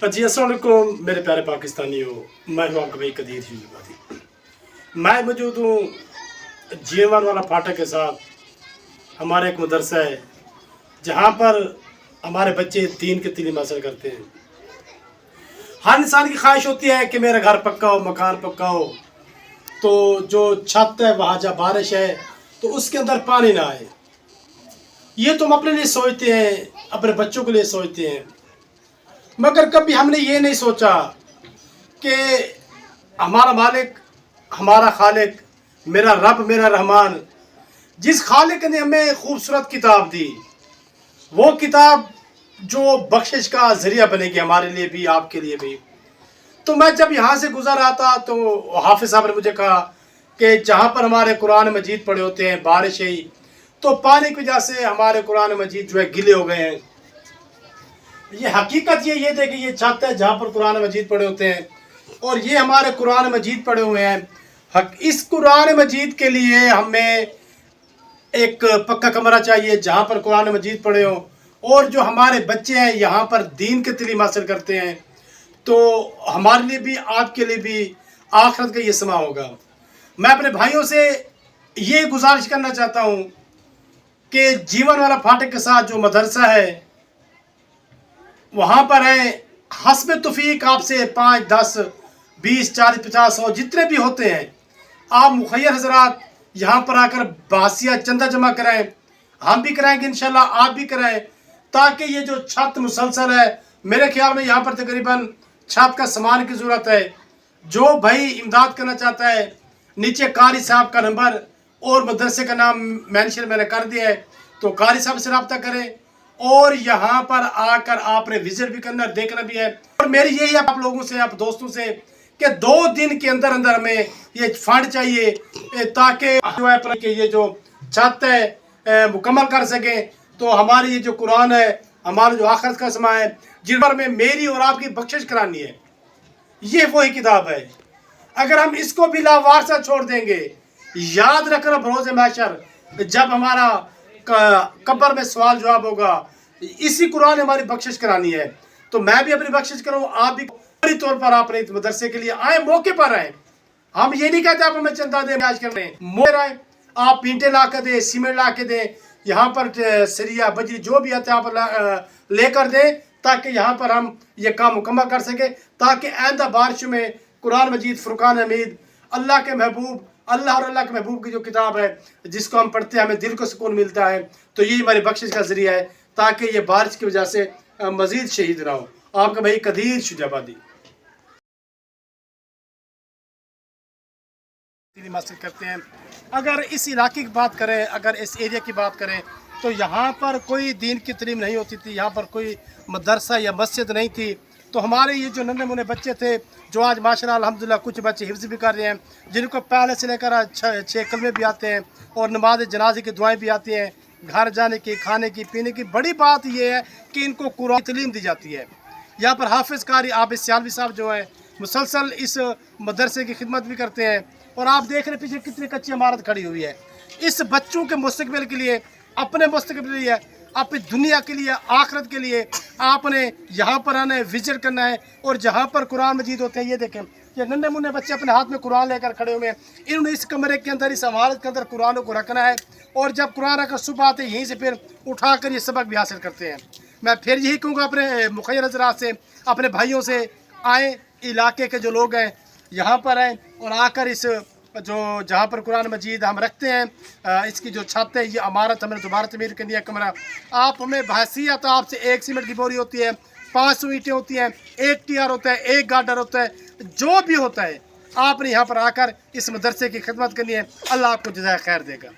जी अस्सलाम वालेकुम मेरे प्यारे पाकिस्तानियों, मैं हूँ आपका भाई कदीर शुजाबादी। मैं मौजूद हूँ जीवन वाला फाटक के साथ। हमारा एक मदरसा है जहाँ पर हमारे बच्चे दीन की तालीम हासिल करते हैं। हर इंसान की ख्वाहिश होती है कि मेरा घर पक्का हो, मकान पक्का हो, तो जो छत है वहाँ जहाँ बारिश है तो उसके अंदर पानी ना आए। ये तुम अपने लिए सोचते हैं, अपने बच्चों के लिए सोचते हैं, मगर कभी हमने ये नहीं सोचा कि हमारा मालिक, हमारा खालिक, मेरा रब, मेरा रहमान, जिस खालिक ने हमें खूबसूरत किताब दी, वो किताब जो बख्शिश का ज़रिया बनेगी हमारे लिए भी, आपके लिए भी। तो मैं जब यहाँ से गुजर रहा था तो हाफिज़ साहब ने मुझे कहा कि जहाँ पर हमारे कुरान मजीद पढ़े होते हैं, बारिश है तो पानी की वजह से हमारे कुरान मजीद जो है गिले हो गए हैं। ये हकीकत ये देखिए, ये छत है जहाँ पर कुरान मजीद पढ़े होते हैं और ये हमारे कुरान मजीद पढ़े हुए हैं। इस कुरान मजीद के लिए हमें एक पक्का कमरा चाहिए जहाँ पर कुरान मजीद पढ़े हो, और जो हमारे बच्चे हैं यहाँ पर दीन के तालीम हासिल करते हैं, तो हमारे लिए भी, आपके लिए भी आखिरत का ये समा होगा। मैं अपने भाइयों से ये गुजारिश करना चाहता हूँ कि जीवन वाला फाटक के साथ जो मदरसा है वहाँ पर है, हस्ब तौफीक आपसे 5, 10, 20, 40, 50, 100 जितने भी होते हैं, आप मुखैर हजरात यहाँ पर आकर बासिया चंदा जमा कराएं। हम भी कराएंगे इंशाल्लाह, आप भी कराएं, ताकि ये जो छत मुसलसल है, मेरे ख्याल में यहाँ पर तकरीबन छत का सामान की ज़रूरत है। जो भाई इमदाद करना चाहता है, नीचे कारी साहब का नंबर और मदरसे का नाम मेंशन मैंने कर दिया है, तो कारी साहब से रब्ता करें और यहाँ पर आकर आपने विजिट भी करना, देखना भी है। और मेरी यही आप लोगों से, आप दोस्तों से, कि 2 दिन के अंदर अंदर हमें ये फंड चाहिए ताकि जो है कि ये जो छत है मुकम्मल कर सकें। तो हमारी ये जो कुरान है, हमारा जो आखिरत का समा है, जिन पर में मेरी और आपकी बख्शिश करानी है, ये वही किताब है। अगर हम इसको भी लावारसा छोड़ देंगे, याद रखना बरोज़ महशर जब हमारा कब्र में सवाल जवाब होगा, इसी कुरान ने हमारी बख्शिश करानी है। तो मैं भी अपनी बख्शिश करूँ, आप भी फौरी तौर पर अपने इस मदरसे के लिए आए, मौके पर आए। हम ये नहीं कहते आप हमें चंदा दें, आज कर रहे हैं, मौके आए, आप पींटे ला के दें, सीमेंट ला के दें, यहाँ पर सरिया बजरी जो भी आता है आप लेकर दें, ताकि यहाँ पर हम ये काम मुकम्मल कर सकें, ताकि आइंदा बारिश में कुरान मजीद, फुरकान हमीद, अल्लाह के महबूब, अल्लाह और अल्लाह के महबूब की जो किताब है, जिसको हम पढ़ते हैं हमें दिल को सुकून मिलता है, तो यही हमारी बख्शिश का ज़रिया है, ताकि ये बारिश की वजह से मज़ीद शहीद ना हो। आपका भाई कदीर शुजाबादी हासिल करते हैं। अगर इस इलाके की बात करें, अगर इस एरिया की बात करें, तो यहाँ पर कोई दीन की तालीम नहीं होती थी, यहाँ पर कोई मदरसा या मस्जिद नहीं थी। तो हमारे ये जो नन्हे मुन्ने बच्चे थे, जो आज माशाल्लाह अल्हम्दुलिल्लाह कुछ बच्चे हिफ्ज़ भी कर रहे हैं, जिनको पहले से लेकर 6 कलमे भी आते हैं और नमाज जनाजे की दुआएं भी आती हैं, घर जाने की, खाने की, पीने की। बड़ी बात यह है कि इनको कुरान की तालीम दी जाती है। यहाँ पर हाफिज़ कारी आबिद सियालवी साहब जो है मुसलसल इस मदरसे की खिदमत भी करते हैं, और आप देख रहे पीछे कितनी कच्ची इमारत खड़ी हुई है। इस बच्चों के मुस्तकबिल के लिए, अपने मुस्तकबिल के लिए, अपनी दुनिया के लिए, आखिरत के लिए आपने यहाँ पर आना है, विजिट करना है। और जहाँ पर कुरान मजीद होते हैं, ये देखें, ये नन्हे मुन्ने बच्चे अपने हाथ में कुरान लेकर खड़े हुए हैं। इन्होंने इस कमरे के अंदर, इस इमारत के अंदर कुरानों को रखना है, और जब कुरान आकर सुबह आते यहीं से फिर उठाकर ये सबक भी हासिल करते हैं। मैं फिर यही कहूँगा अपने मुखैर हज़रात से, अपने भाइयों से, आएँ, इलाके के जो लोग हैं यहाँ पर आएँ और आकर इस जो जहाँ पर कुरान मजीद हम रखते हैं, इसकी जो छत है, ये इमारत हमें दोबारा तमीर करनी है, कमरा। आप हमें बहसीत आपसे 1 सीमेंट की बोरी होती है, 500 ईंटें होती हैं, 1 टीआर होता है, 1 गार्डर होता है, जो भी होता है, आपने यहाँ पर आकर इस मदरसे की खिदमत करनी है। अल्लाह आपको जज़ाए खैर देगा।